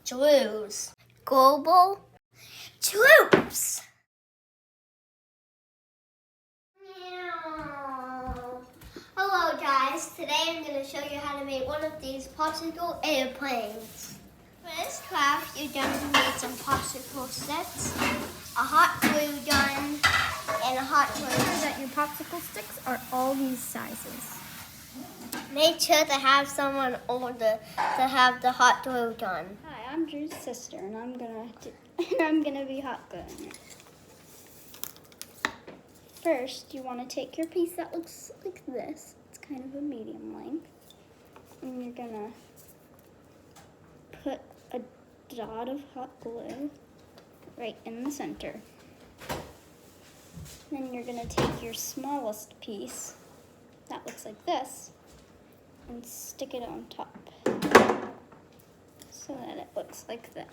Drews. Global troops. Hello guys, today I'm going to show you how to make one of these popsicle airplanes. For this craft, you're going to need some popsicle sticks, a hot glue gun, and a hot glue. Make sure that your popsicle sticks are all these sizes. Make sure to have someone older to have the hot glue gun. Hi, I'm Drew's sister, and I'm gonna be hot gluing it. First, you want to take your piece that looks like this. It's kind of a medium length, and you're gonna put a dot of hot glue right in the center. Then you're gonna take your smallest piece that looks like this and stick it on top so that it looks like that.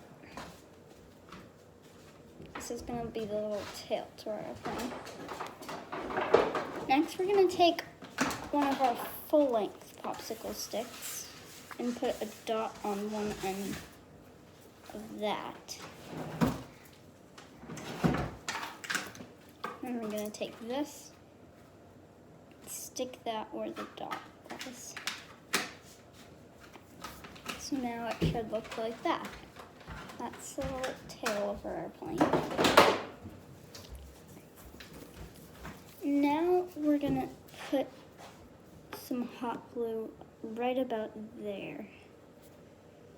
This is going to be the little tail to our airplane. Next, we're going to take one of our full-length popsicle sticks and put a dot on one end of that. And we're going to take this, stick that where the dot was. So now it should look like that. That's the little tail of our airplane. Now we're gonna put some hot glue right about there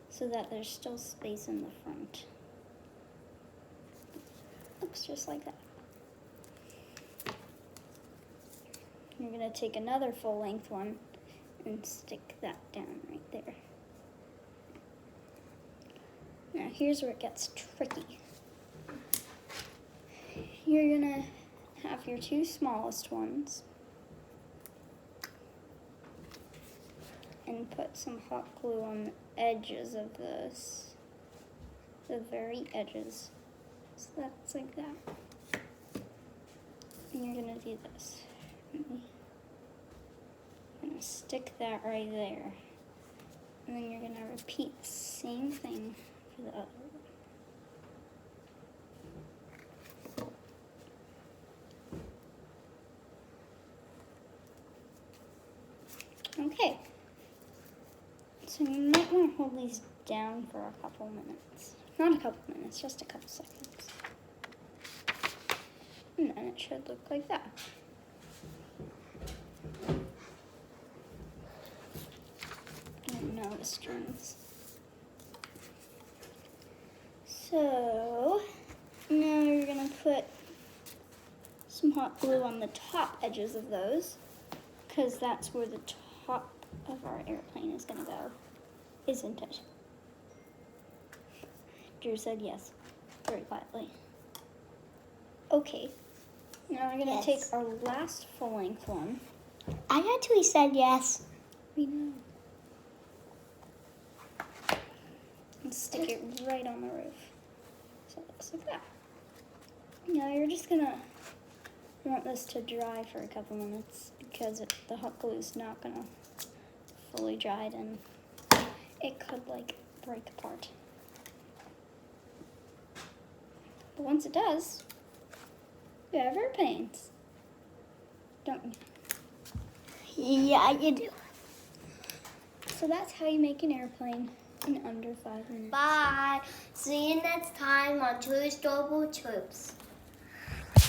so that there's still space in the front. Looks just like that. You're gonna take another full-length one and stick that down right there. Now here's where it gets tricky. You're gonna have your two smallest ones and put some hot glue on the edges of this, the very edges. So that's like that. And you're gonna do this. I'm gonna stick that right there. And then you're gonna repeat the same thing for the other one. Okay. So you might want to hold these down for a couple minutes. Not a couple minutes, just a couple seconds. And then it should look like that. The strings. So now you're gonna put some hot glue on the top edges of those because that's where the top of our airplane is gonna go, isn't it? Drew said yes, very quietly. Okay, now we're gonna take our last full-length one. I actually said yes. We know. And stick it right on the roof. So it looks like that. Now you're just gonna want this to dry for a couple minutes because the hot glue is not gonna fully dry and it could like break apart. But once it does, you have airplanes, don't you? Yeah, you do. So that's how you make an airplane in under 5 minutes. Bye. See you next time on Drew's Global Troops.